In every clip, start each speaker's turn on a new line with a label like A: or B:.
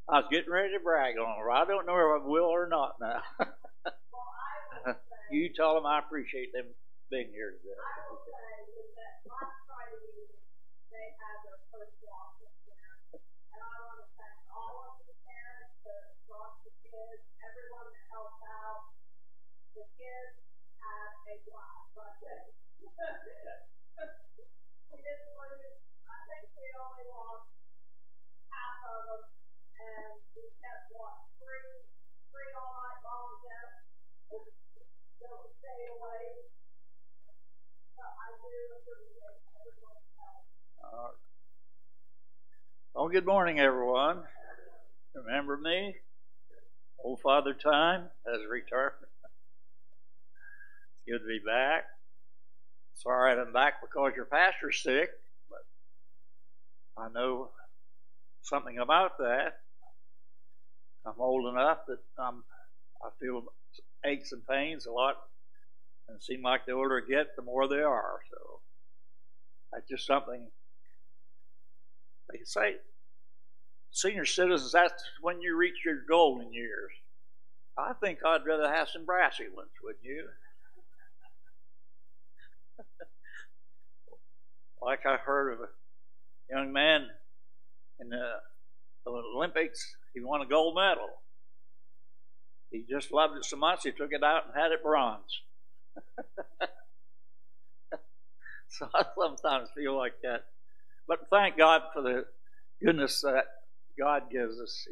A: I was getting ready to brag on her. I don't know if I will or not now. You tell them I appreciate them being here today. Well, good morning, everyone. Remember me? Old Father Time has returned. It's good to be back. Sorry I'm back because your pastor's sick, but I know something about that. I'm old enough that I feel aches and pains a lot, and it seems like the older I get, the more they are. So that's just something they say. Senior citizens, that's when you reach your golden years. I think I'd rather have some brassy ones, wouldn't you? Like I heard of a young man in the Olympics, he won a gold medal. He just loved it so much he took it out and had it bronze. So I sometimes feel like that. But thank God for the goodness that God gives us.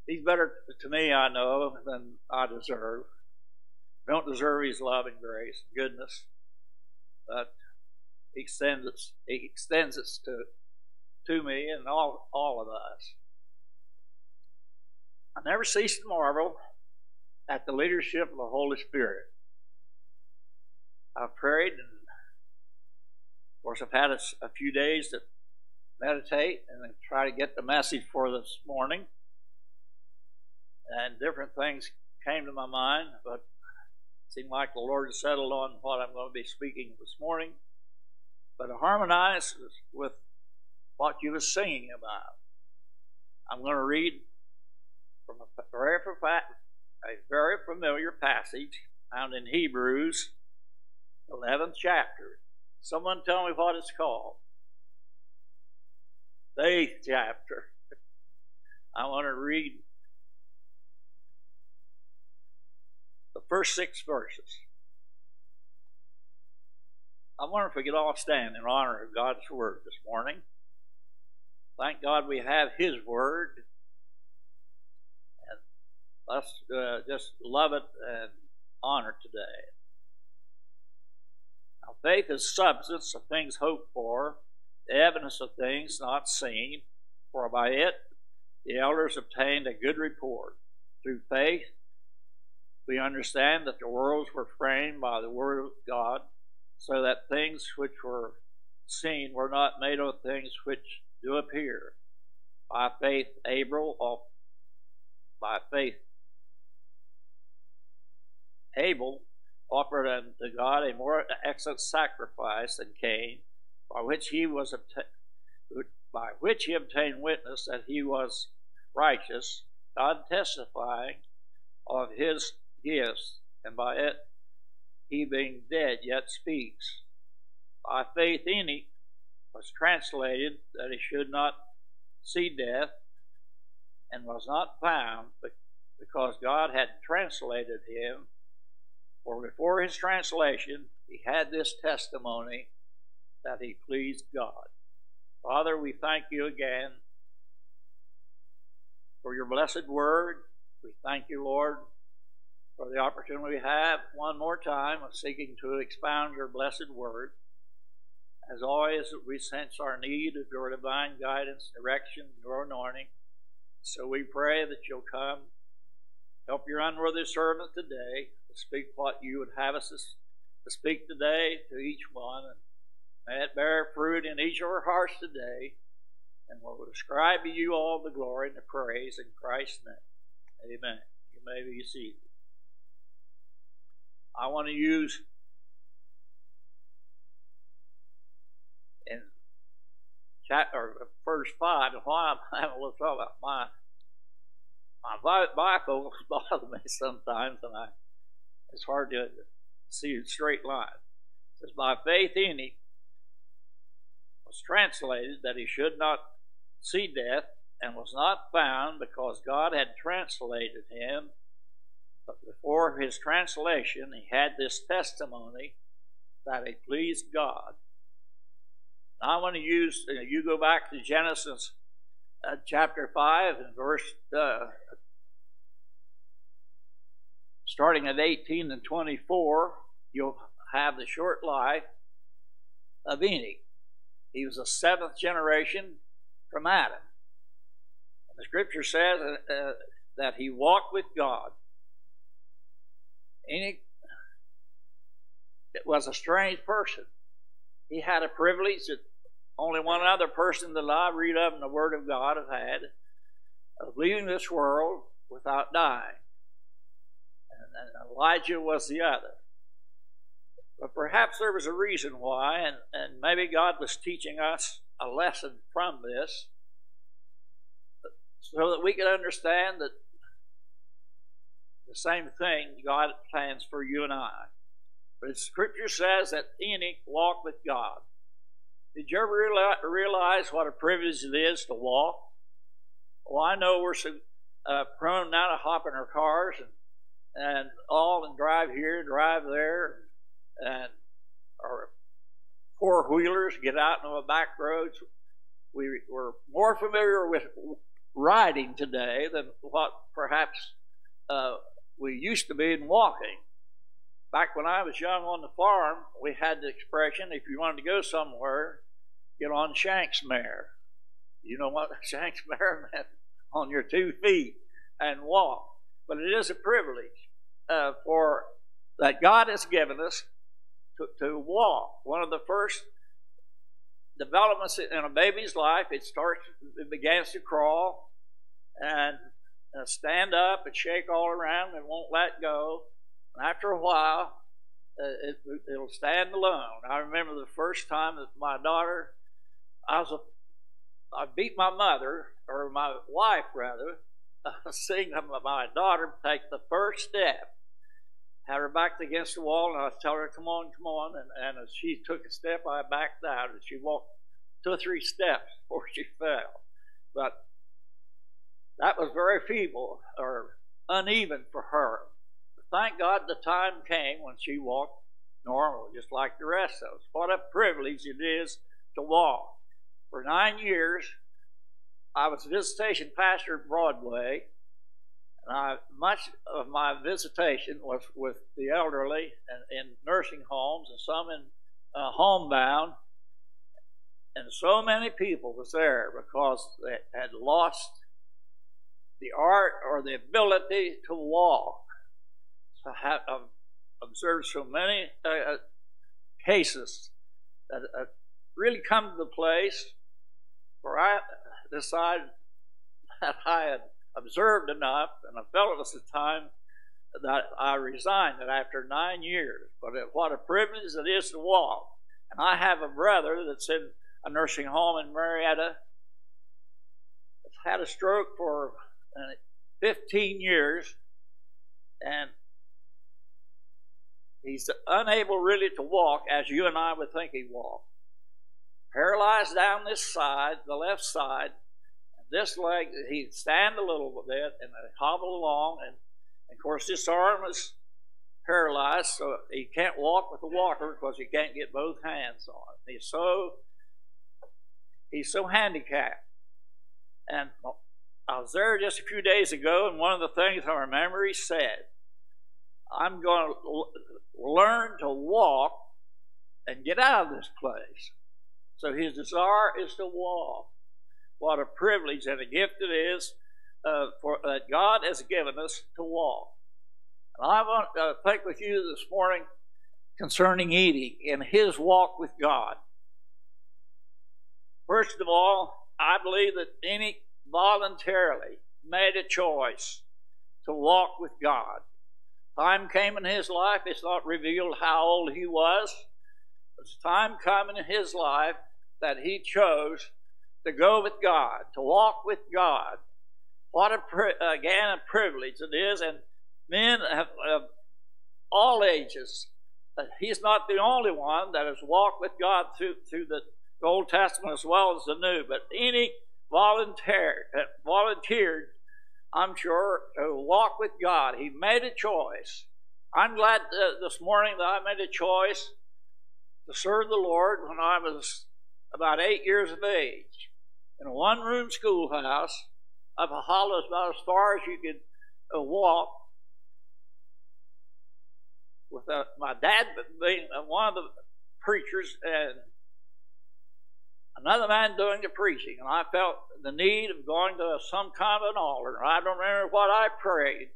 A: He's better to me, I know, than I deserve. I don't deserve His love and grace, goodness, but He extends it to me and all of us. I never cease to marvel at the leadership of the Holy Spirit. I've prayed, and of course I've had a few days to meditate and then try to get the message for this morning. And different things came to my mind, but it seemed like the Lord settled on what I'm going to be speaking this morning. But it harmonizes with what you were singing about. I'm going to read from a very familiar passage found in Hebrews 11th chapter. Someone tell me what it's called. The 8th chapter. I want to read the first 6 verses. I wonder if we could all stand in honor of God's Word this morning. Thank God we have His Word. And let's just love it and honor it today. Now, faith is substance of things hoped for, the evidence of things not seen, for by it the elders obtained a good report. Through faith we understand that the worlds were framed by the Word of God, so that things which were seen were not made of things which do appear. By faith Abel offered unto God a more excellent sacrifice than Cain, by which he obtained witness that he was righteous, God testifying of his gifts, and by it he being dead yet speaks. By faith Enoch was translated that he should not see death, and was not found, because God had translated him. For before his translation he had this testimony, that he pleased God. Father, we thank you again for your blessed word. We thank you, Lord, for the opportunity we have one more time of seeking to expound your blessed word. As always, we sense our need of your divine guidance, direction, and your anointing. So we pray that you'll come, help your unworthy servant today to speak what you would have us to speak today to each one. And may it bear fruit in each of our hearts today, and we'll ascribe to you all the glory and the praise in Christ's name. Amen. You may be seated. I want to use in verse 5, and why I'm having a little trouble about my bifocals bother me sometimes, and it's hard to see a straight line. It says, by faith Enoch was translated that he should not see death, and was not found, because God had translated him. But before his translation, he had this testimony that he pleased God. Now I want to use, you go back to Genesis chapter 5 and verse, starting at 18 and 24, you'll have the short life of Enoch. He was the seventh generation from Adam. And the scripture says that he walked with God. Enoch was a strange person. He had a privilege that only one other person that I read of in the Word of God have had, of leaving this world without dying. And Elijah was the other. But perhaps there was a reason why, and maybe God was teaching us a lesson from this, so that we could understand that the same thing God plans for you and I. But the scripture says that Enoch walked with God. Did you ever realize what a privilege it is to walk? Well, I know we're so prone now to hop in our cars and drive here, drive there, and our four-wheelers get out on the back roads. We're more familiar with riding today than what perhaps we used to be in walking. Back when I was young on the farm, we had the expression, if you wanted to go somewhere, get on Shank's mare. You know what Shank's mare meant? On your 2 feet and walk. But it is a privilege for that God has given us to walk. One of the first developments in a baby's life, it begins to crawl and stand up and shake all around and won't let go. And after a while, it'll stand alone. I remember the first time that my daughter, I beat my mother, or my wife rather, seeing my daughter take the first step. Had her backed against the wall, and I was telling her, come on, and as she took a step, I backed out, and she walked 2 or 3 steps before she fell. But that was very feeble or uneven for her. But thank God the time came when she walked normal, just like the rest of us. What a privilege it is to walk. For 9 years, I was a visitation pastor at Broadway, and much of my visitation was with the elderly and in nursing homes, and some in homebound. And so many people was there because they had lost the art or the ability to walk. So I've observed so many cases that really come to the place where I decided that I had observed enough, and I felt it was the time that I resigned it after 9 years. But what a privilege it is to walk. And I have a brother that's in a nursing home in Marietta. That's had a stroke for 15 years, and he's unable really to walk as you and I would think he'd walk. Paralyzed down this side, the left side, and this leg, he'd stand a little bit and hobble along, and of course this arm is paralyzed, so he can't walk with a walker because he can't get both hands on it. He's so handicapped. And I was there just a few days ago, and one of the things I remember he said, I'm going to learn to walk and get out of this place. So his desire is to walk. What a privilege and a gift it is that God has given us to walk. And I want to think with you this morning concerning Enoch and his walk with God. First of all, I believe that Enoch voluntarily made a choice to walk with God. Time came in his life, it's not revealed how old he was. There's time coming in his life that he chose to go with God, to walk with God. What a privilege it is, and men of all ages. He's not the only one that has walked with God through the Old Testament as well as the New, but any volunteered, I'm sure, to walk with God. He made a choice. I'm glad this morning that I made a choice to serve the Lord when I was about 8 years of age in a one-room schoolhouse up a hollow about as far as you could walk, with my dad being one of the preachers and another man doing the preaching. And I felt the need of going to some kind of an altar. I don't remember what I prayed,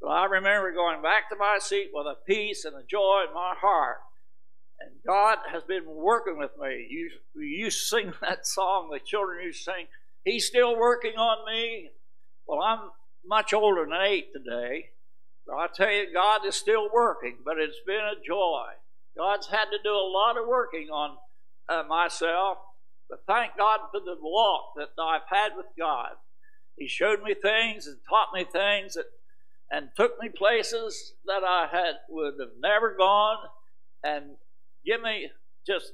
A: but I remember going back to my seat with a peace and a joy in my heart. And God has been working with me. You used to sing that song, the children used to sing, He's still working on me. Well, I'm much older than 8 today. But I tell you, God is still working, but it's been a joy. God's had to do a lot of working on myself, but thank God for the walk that I've had with God. He showed me things and taught me things and took me places that I would have never gone, and give me just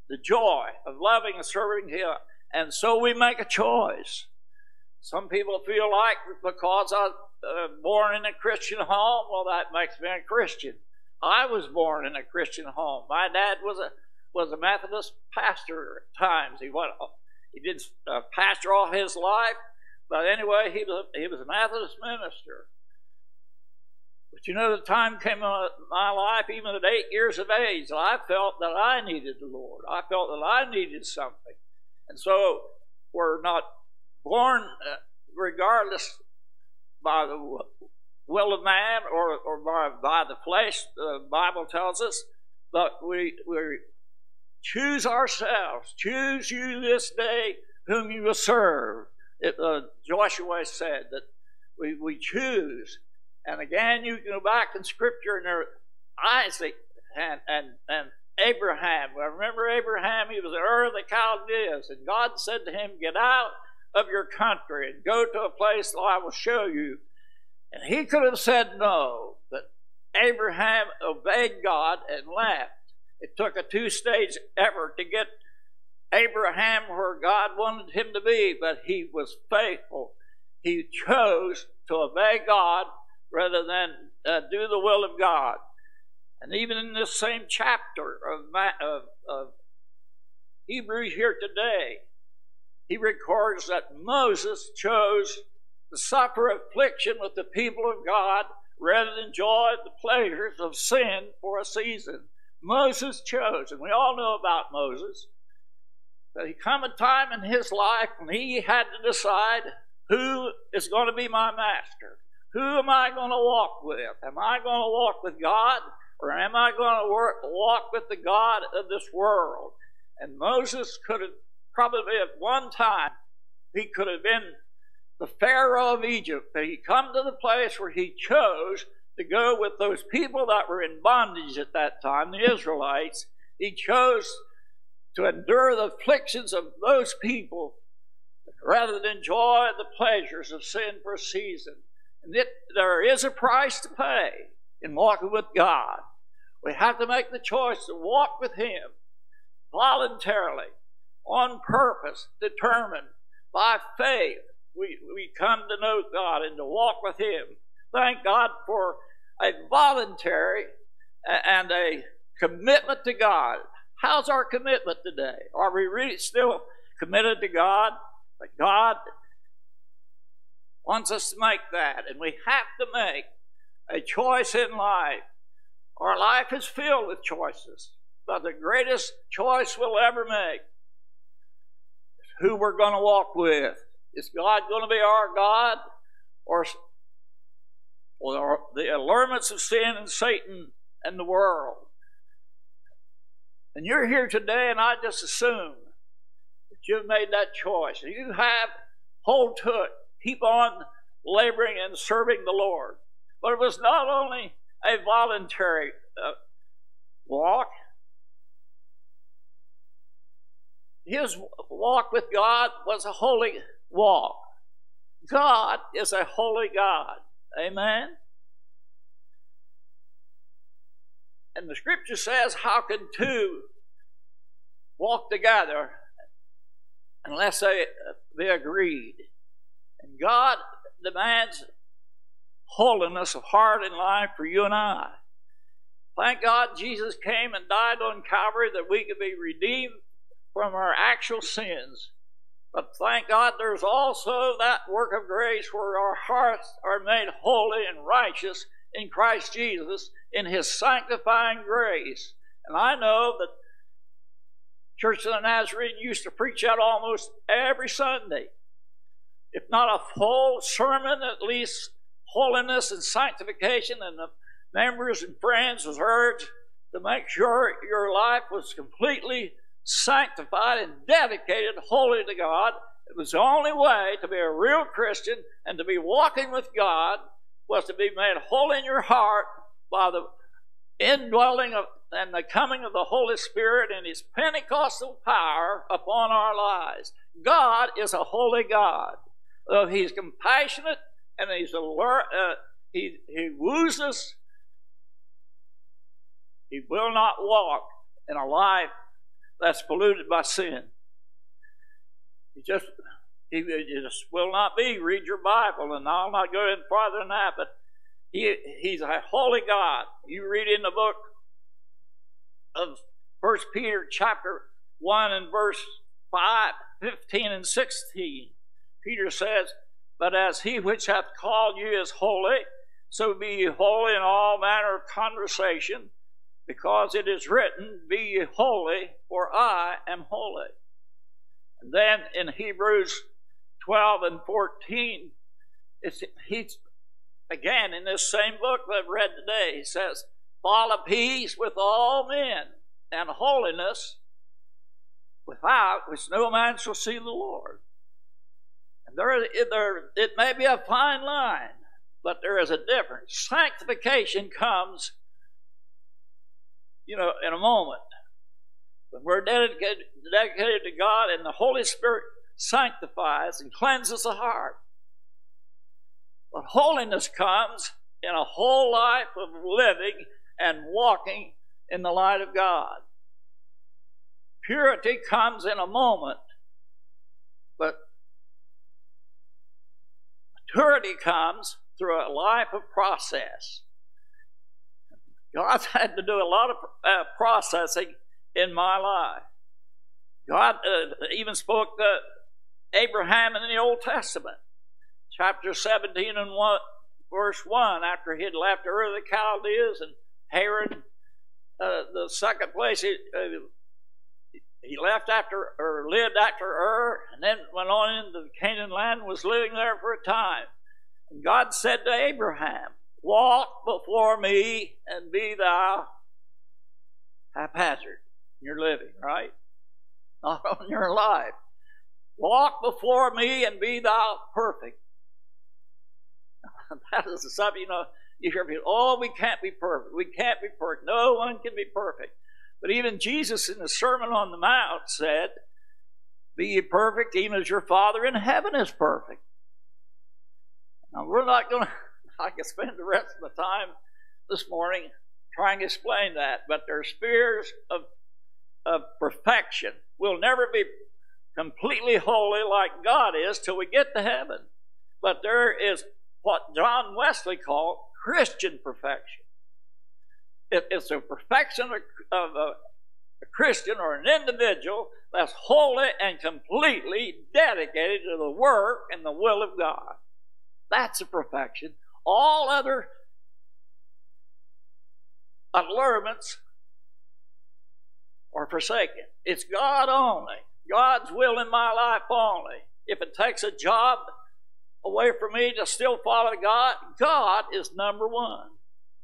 A: the joy of loving and serving Him. And so we make a choice. Some people feel like because I born in a Christian home, well, that makes me a Christian. I was born in a Christian home. My dad was a Methodist pastor at times. He didn't pastor all his life, but anyway, he was a Methodist minister. But you know, the time came in my life, even at 8 years of age, I felt that I needed the Lord. I felt that I needed something. And so we're not born regardless by the will of man or by the flesh, the Bible tells us, but we choose ourselves. Choose you this day whom you will serve. Joshua said that we choose. And again, you can go back in Scripture and there Isaac and Abraham. Well, remember Abraham, he was the Ur of the Chaldeans, and God said to him, get out of your country and go to a place that I will show you. And he could have said no, but Abraham obeyed God and left. It took a 2-stage effort to get Abraham where God wanted him to be, but he was faithful. He chose to obey God rather than do the will of God. And even in this same chapter of Hebrews here today, he records that Moses chose to suffer affliction with the people of God rather than enjoy the pleasures of sin for a season. Moses chose, and we all know about Moses, that he come a time in his life when he had to decide who is going to be my master. Who am I going to walk with? Am I going to walk with God, or am I going to walk with the God of this world? And Moses could have probably at one time, he could have been the Pharaoh of Egypt, but he come to the place where he chose to go with those people that were in bondage at that time, the Israelites. He chose to endure the afflictions of those people rather than enjoy the pleasures of sin for a season. And there is a price to pay in walking with God. We have to make the choice to walk with Him voluntarily, on purpose, determined, by faith. We come to know God and to walk with Him. Thank God for a voluntary and a commitment to God. How's our commitment today? Are we really still committed to God? But God wants us to make that, and we have to make a choice in life. Our life is filled with choices, but the greatest choice we'll ever make is who we're going to walk with. Is God going to be our God, or the allurements of sin and Satan and the world? And you're here today, and I just assume that you've made that choice. You have, hold to it. Keep on laboring and serving the Lord. But it was not only a voluntary walk. his walk with God was a holy walk. God is a holy God. Amen? And the scripture says, how can two walk together unless they be agreed? And God demands holiness of heart and life for you and I. Thank God Jesus came and died on Calvary that we could be redeemed from our actual sins. But thank God there's also that work of grace where our hearts are made holy and righteous in Christ Jesus in his sanctifying grace. And I know that Church of the Nazarene used to preach that almost every Sunday. If not a full sermon, at least holiness and sanctification, and the members and friends was urged to make sure your life was completely sanctified and dedicated wholly to God. It was the only way to be a real Christian and to be walking with God was to be made holy in your heart by the indwelling of and the coming of the Holy Spirit and his Pentecostal power upon our lives. God is a holy God. He's compassionate and he's alert. He woos us. He will not walk in a life that's polluted by sin. He just will not be. Read your Bible, and I'll not go any farther than that, but he's a holy God. You read in the book of 1 Peter chapter 1 and verse 5, 15 and 16. Peter says, but as he which hath called you is holy, so be ye holy in all manner of conversation, because it is written, be ye holy, for I am holy. And then in Hebrews 12 and 14, he's again in this same book that I've read today, he says, follow peace with all men, and holiness, without which no man shall see the Lord. And it may be a fine line, but there is a difference. Sanctification comes, in a moment. When we're dedicated to God, and the Holy Spirit sanctifies and cleanses the heart. But holiness comes in a whole life of living and walking in the light of God. Purity comes in a moment, but maturity comes through a life of process. God's had to do a lot of processing in my life. God even spoke to Abraham in the Old Testament. Chapter 17 and verse 1, after he had left Ur of the Chaldees and Haran, the second place he left after, or lived after Ur, and then went on into the Canaan land, was living there for a time. And God said to Abraham, walk before me and be thou haphazard in your living, right? Not on your life. Walk before me and be thou perfect. That is the subject, you hear people, we can't be perfect. We can't be perfect. No one can be perfect. But even Jesus in the Sermon on the Mount said, be ye perfect even as your Father in heaven is perfect. Now we're not going to, I can spend the rest of the time this morning trying to explain that, but there are spheres of perfection. We'll never be completely holy like God is till we get to heaven. But there is what John Wesley called Christian perfection. It's the perfection of a Christian or an individual that's wholly and completely dedicated to the work and the will of God. That's a perfection. All other allurements are forsaken. It's God only. God's will in my life only. If it takes a job away from me to still follow God, God is number one.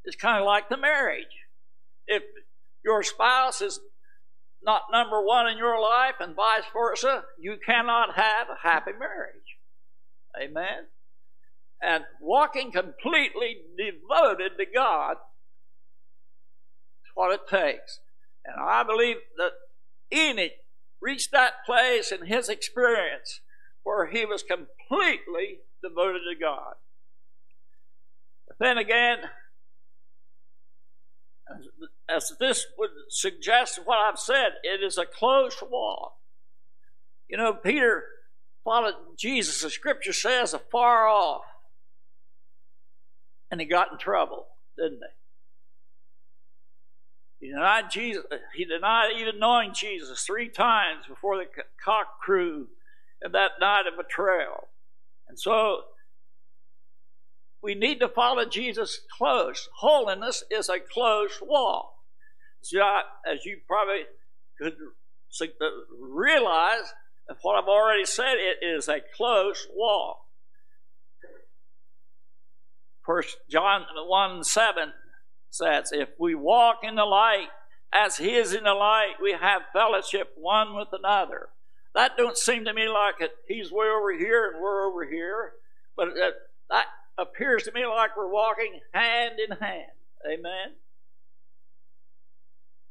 A: It's kind of like the marriage. If your spouse is not number one in your life and vice versa, you cannot have a happy marriage. Amen? And walking completely devoted to God is what it takes. And I believe that Enoch reached that place in his experience where he was completely devoted to God. But then again, as this would suggest what I've said, it is a close walk. You know, Peter followed Jesus, the scripture says, afar off. And he got in trouble, didn't he? He denied Jesus. He denied even knowing Jesus 3 times before the cock crew and that night of betrayal. And so we need to follow Jesus close. Holiness is a close walk. So, as you probably could realize, of what I've already said, it is a close walk. 1 John 1:7 says, if we walk in the light as he is in the light, we have fellowship one with another. That don't seem to me like he's way over here and we're over here, but that appears to me like we're walking hand in hand. Amen?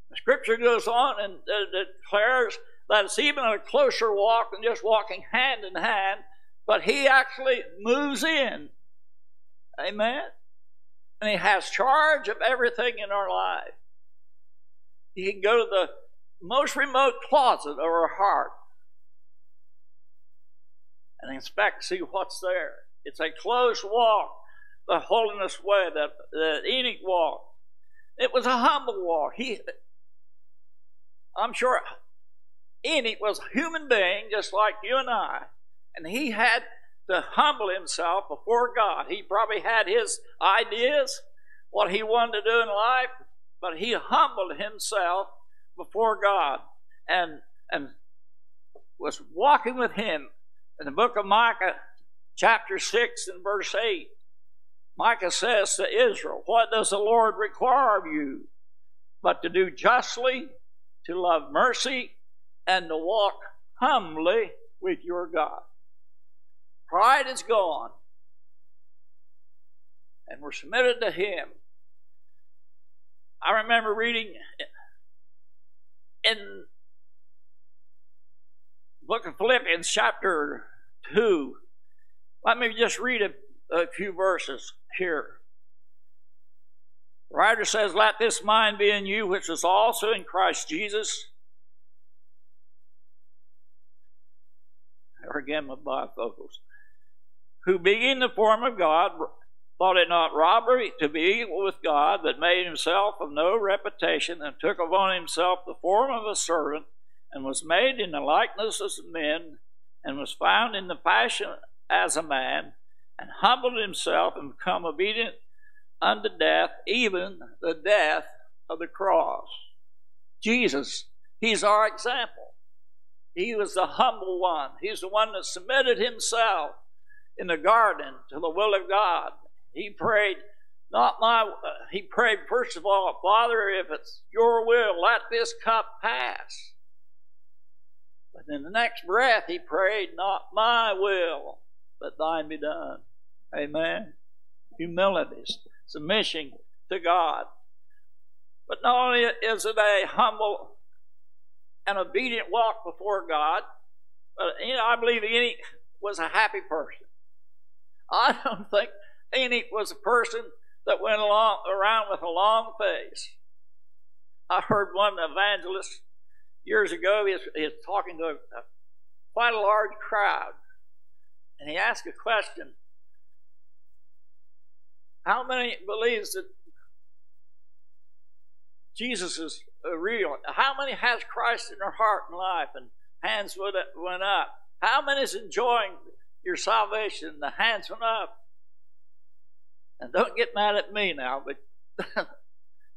A: The scripture goes on and declares that it's even a closer walk than just walking hand in hand, but he actually moves in. Amen? And he has charge of everything in our life. He can go to the most remote closet of our heart and inspect, see what's there. It's a close walk, the holiness way that Enoch walked. It was a humble walk. I'm sure Enoch was a human being just like you and I, and he had to humble himself before God. He probably had his ideas, what he wanted to do in life, but he humbled himself before God and was walking with him. In the book of Micah, chapter 6 and verse 8, Micah says to Israel, what does the Lord require of you but to do justly, to love mercy, and to walk humbly with your God? Pride is gone, and we're submitted to him. I remember reading in the book of Philippians, chapter 2. Let me just read a few verses here. The writer says, let this mind be in you, which was also in Christ Jesus. Or again, my bifocals. Who being in the form of God, thought it not robbery to be equal with God, but made himself of no reputation, and took upon himself the form of a servant, and was made in the likeness of men, and was found in the fashion as a man, and humbled himself, and become obedient unto death, even the death of the cross. Jesus, he's our example. He was the humble one. He's the one that submitted himself in the garden to the will of God. He prayed, he prayed first of all, Father, if it's your will, let this cup pass. But in the next breath, he prayed, not my will, but thine be done. Amen. Humility, submission to God. But not only is it a humble and obedient walk before God, but I believe Enoch was a happy person. I don't think Enoch was a person that went around with a long face. I heard one evangelist years ago, he was talking to quite a large crowd, and he asked a question. How many believes that Jesus is real? How many has Christ in their heart and life? And hands went up. How many is enjoying your salvation? The hands went up. And don't get mad at me now, but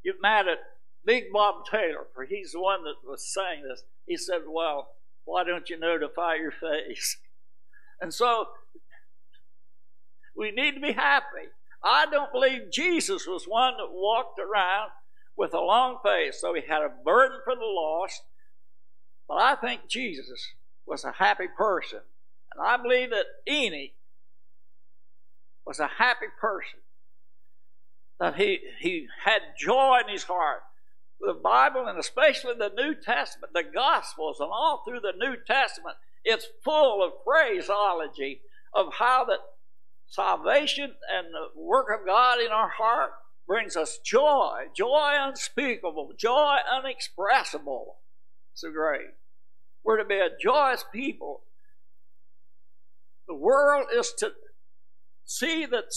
A: get mad at Big Bob Taylor, for he's the one that was saying this. He said, well, why don't you notify your face? And so we need to be happy. I don't believe Jesus was one that walked around with a long face, so he had a burden for the lost. But I think Jesus was a happy person. And I believe that Enoch was a happy person. That he had joy in his heart. The Bible, and especially the New Testament, the Gospels, and all through the New Testament, it's full of phraseology of how that salvation and the work of God in our heart brings us joy, joy unspeakable, joy unexpressible. So great. We're to be a joyous people. The world is to see that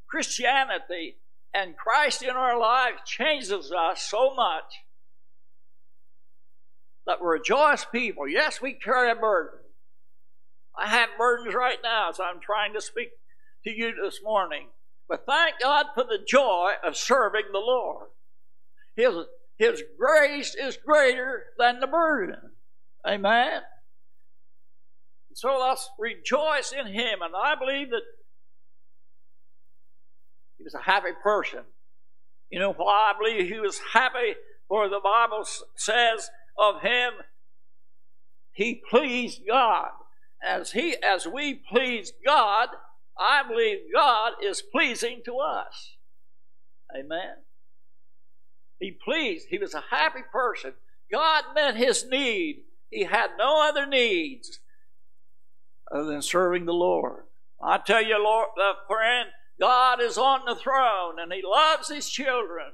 A: Christianity and Christ in our lives changes us so much that we're a joyous people. Yes, we carry a burden. I have burdens right now, so I'm trying to speak to you this morning. But thank God for the joy of serving the Lord. His grace is greater than the burden. Amen? So let's rejoice in Him. And I believe that he was a happy person. You know why I believe he was happy? For the Bible says of him, he pleased God. As we please God, I believe God is pleasing to us. Amen. He was a happy person. God met his need. He had no other needs other than serving the Lord. I tell you, Lord, friend, God is on the throne and He loves His children.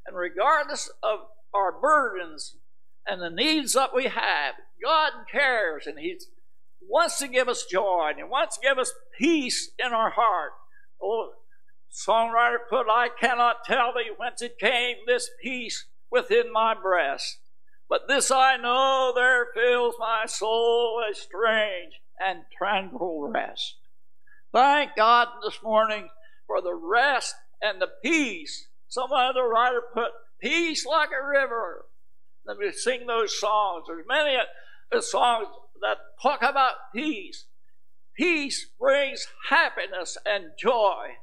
A: And regardless of our burdens and the needs that we have, God cares, and He wants to give us joy, and He wants to give us peace in our heart. Oh, songwriter put, I cannot tell thee whence it came, this peace within my breast. But this I know, there fills my soul a strange and tranquil rest. Thank God this morning for the rest and the peace. Some other writer put, peace like a river. Let me sing those songs. There's many songs that talk about peace. Peace brings happiness and joy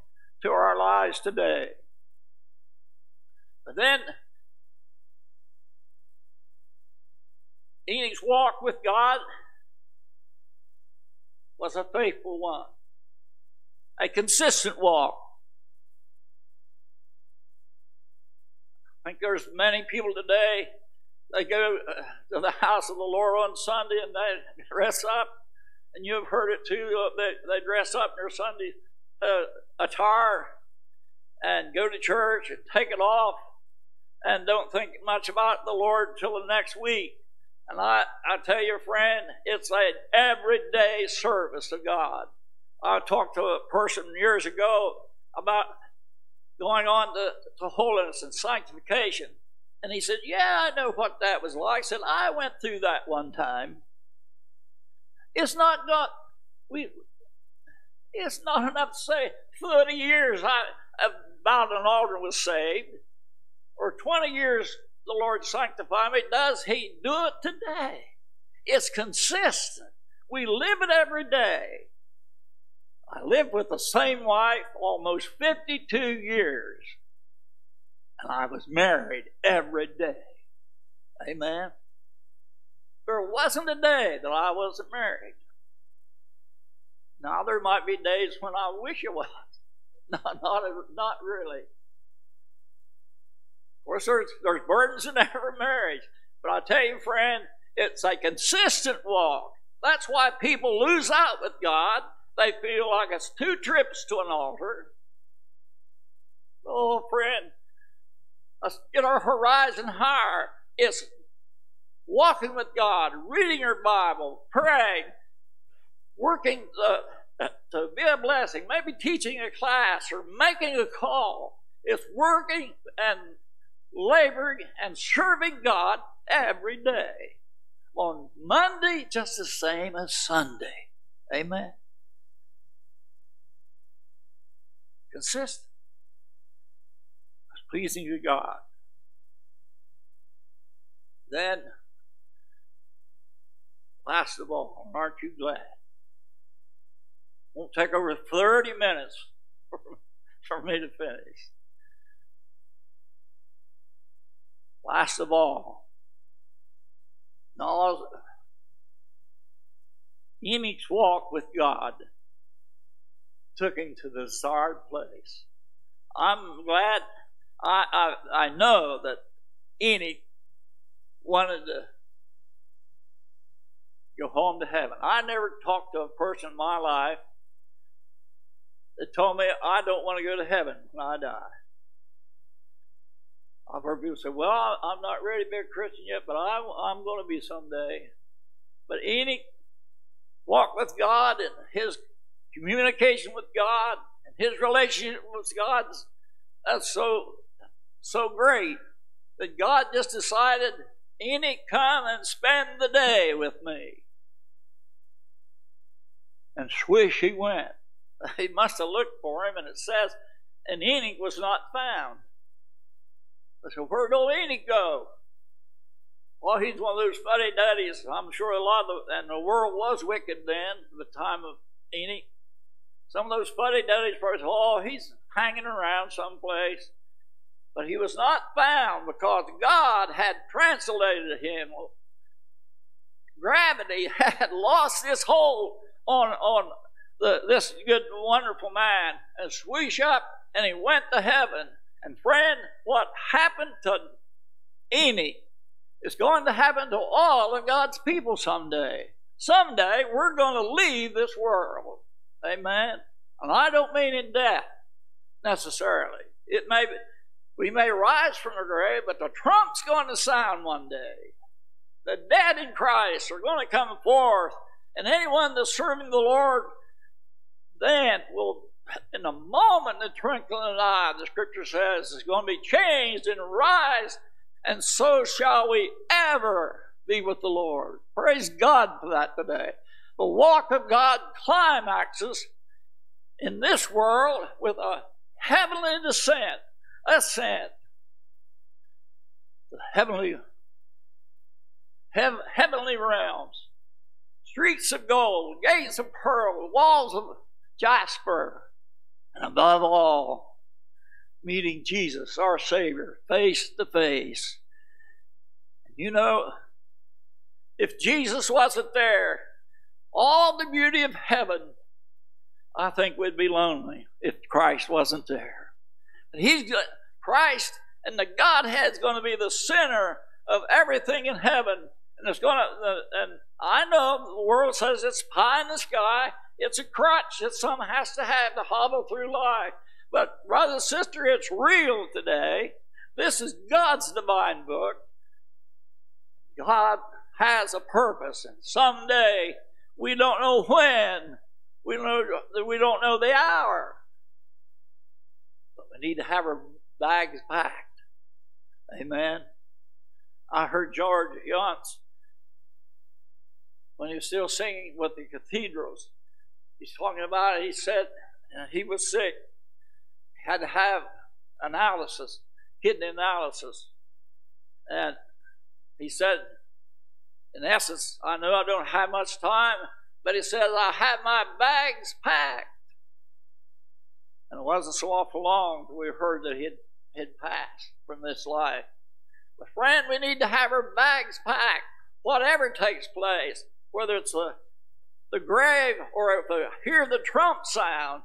A: to our lives today. But then, Enoch's walk with God was a faithful one. A consistent walk. I think there's many people today, they go to the house of the Lord on Sunday and they dress up, and you've heard it too, they dress up in their Sunday attire and go to church and take it off and don't think much about the Lord until the next week. And I tell you, friend, it's an everyday service to God. I talked to a person years ago about going on to holiness and sanctification. And he said, yeah, I know what that was like. I said, I went through that one time. It's not enough to say 30 years I bowed an altar and was saved, or 20 years the Lord sanctified me. Does He do it today? It's consistent. We live it every day. I lived with the same wife almost 52 years, and I was married every day. Amen. There wasn't a day that I wasn't married. Now, there might be days when I wish I was. Not really. Of course, there's burdens in every marriage. But I tell you, friend, it's a consistent walk. That's why people lose out with God. They feel like it's 2 trips to an altar. Oh, friend, let's get our horizon higher. It's walking with God, reading your Bible, praying, working to be a blessing, maybe teaching a class or making a call. It's working and laboring and serving God every day. On Monday, just the same as Sunday. Amen. Consistent. It's pleasing to God. Then, last of all, aren't you glad? Won't take over 30 minutes for me to finish. Last of all, Enoch's walk with God took him to the desired place. I'm glad, I know that Enoch wanted to go home to heaven. I never talked to a person in my life that told me I don't want to go to heaven when I die. I've heard people say, well, I'm not ready to be a Christian yet, but I'm going to be someday. But Enoch walked with God, and his communication with God and his relationship with God, that's so great that God just decided, Enoch, come and spend the day with me. And swish he went. He must have looked for him, and it says, and Enoch was not found. I said, where'd old Enoch go? Well, he's one of those fuddy-duddies. I'm sure a lot of and the world was wicked then, at the time of Enoch. Some of those fuddy-duddies probably said, oh, he's hanging around someplace. But he was not found because God had translated him. Gravity had lost its hold on this good, wonderful man, and swoosh up, and he went to heaven. And friend, what happened to Enoch is going to happen to all of God's people someday. Someday we're going to leave this world. Amen? And I don't mean in death necessarily. We may rise from the grave, but the trump's going to sound one day. The dead in Christ are going to come forth, and anyone that's serving the Lord then will, in a moment, the twinkling of an eye, the Scripture says, is going to be changed and rise, and so shall we ever be with the Lord. Praise God for that today. The walk of God climaxes in this world with a heavenly ascent, the heavenly realms, streets of gold, gates of pearl, walls of jasper, and above all, meeting Jesus, our Savior, face to face. You know, if Jesus wasn't there, all the beauty of heaven, I think we'd be lonely if Christ wasn't there. But Christ and the Godhead's going to be the center of everything in heaven, and it's going to. And I know the world says it's pie in the sky. It's a crutch that some has to have to hobble through life. But brother and sister, it's real today. This is God's divine book. God has a purpose, and someday, we don't know when, we don't know the hour, but we need to have our bags packed. Amen. I heard George Yonts, when he was still singing with the cathedrals, he's talking about it. He said he was sick. He had to have analysis, kidney analysis. And he said, in essence, I know I don't have much time, but he says, I have my bags packed. And it wasn't so awful long till we heard that he'd passed from this life. But friend, we need to have our bags packed, whatever takes place, whether it's the grave or if we hear the trump sound,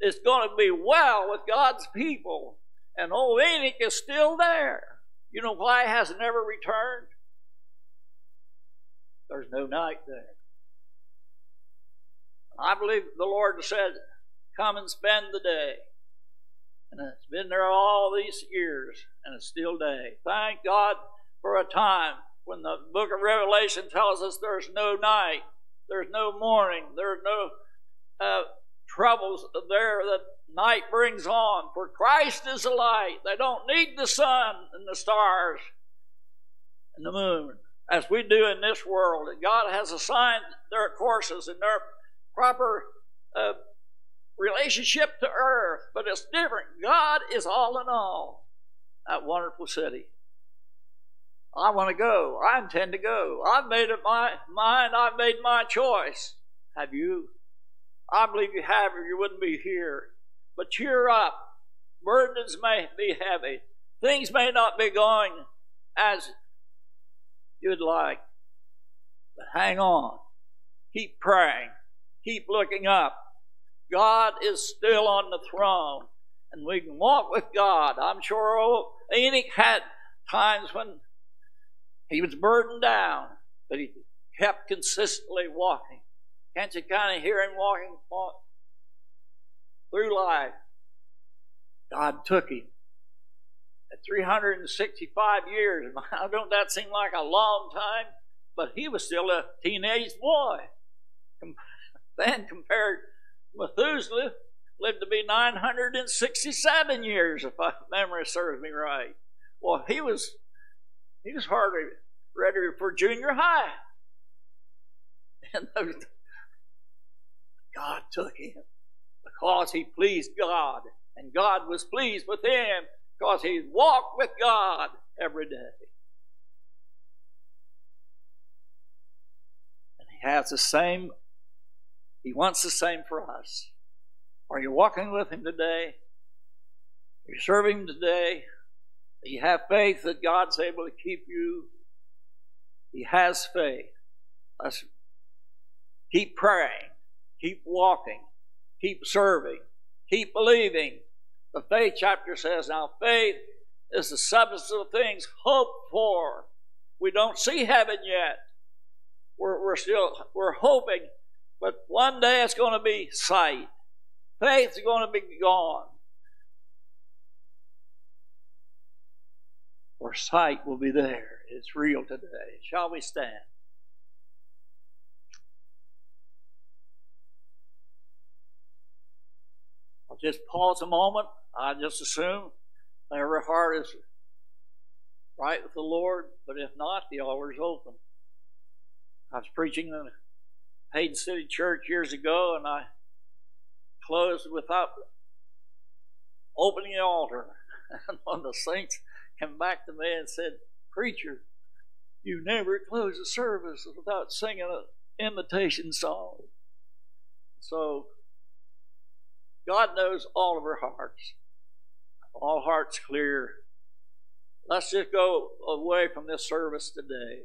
A: it's going to be well with God's people. And old Enoch is still there. You know why he has never returned? There's no night there. I believe the Lord said, come and spend the day. And it's been there all these years, and it's still day. Thank God for a time when the book of Revelation tells us there's no night, there's no morning, there's no troubles there that night brings on. For Christ is the light. They don't need the sun and the stars and the moon as we do in this world. And God has assigned their courses and their proper relationship to earth, but it's different. God is all in all. That wonderful city. I want to go. I intend to go. I've made up my mind. I've made my choice. Have you? I believe you have, or you wouldn't be here. But cheer up. Burdens may be heavy. Things may not be going as you'd like. But hang on. Keep praying. Keep looking up. God is still on the throne, and we can walk with God. I'm sure old Enoch had times when he was burdened down, but he kept consistently walking. Can't you kind of hear him walking through life? God took him. At 365 years, don't that seem like a long time? But he was still a teenage boy. Then compared to Methuselah, lived to be 967 years, if my memory serves me right. Well, he was hardly ready for junior high. And God took him because he pleased God, and God was pleased with him because he walked with God every day. And he has the same, he wants the same for us. Are you walking with him today? Are you serving him today? Do you have faith that God's able to keep you? He has faith. Let's keep praying, keep walking, keep serving, keep believing. The faith chapter says, now faith is the substance of things hoped for. We don't see heaven yet. We're hoping, but one day it's going to be sight. Faith is going to be gone. Or sight will be there. It's real today. Shall we stand? I'll just pause a moment. I just assume every heart is right with the Lord, but if not, the altar is open. I was preaching in a Hayden City church years ago, and I closed without opening the altar. And one of the saints came back to me and said, "Preacher, you never close a service without singing an invitation song." So God knows all of our hearts. All hearts clear. Let's just go away from this service today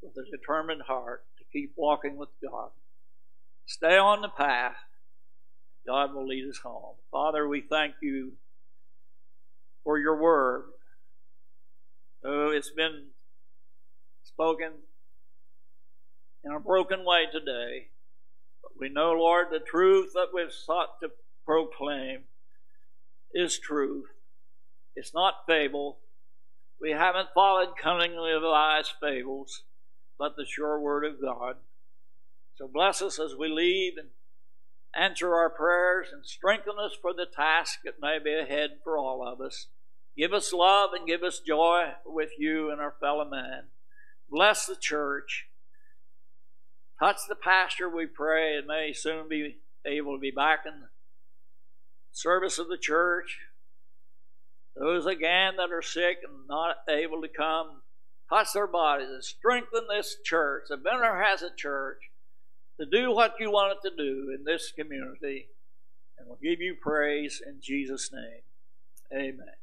A: with a determined heart to keep walking with God. Stay on the path. God will lead us home. Father, we thank you for your word. Oh, it's been spoken in a broken way today. But we know, Lord, the truth that we've sought to proclaim is truth. It's not fable. We haven't followed cunningly devised fables, but the sure word of God. So bless us as we leave and answer our prayers and strengthen us for the task that may be ahead for all of us. Give us love and give us joy with you and our fellow man. Bless the church. Touch the pastor, we pray, and may he soon be able to be back in the service of the church. Those again that are sick and not able to come, touch their bodies and strengthen this church, the Blennerhassett church, to do what you want it to do in this community. And we'll give you praise in Jesus' name. Amen.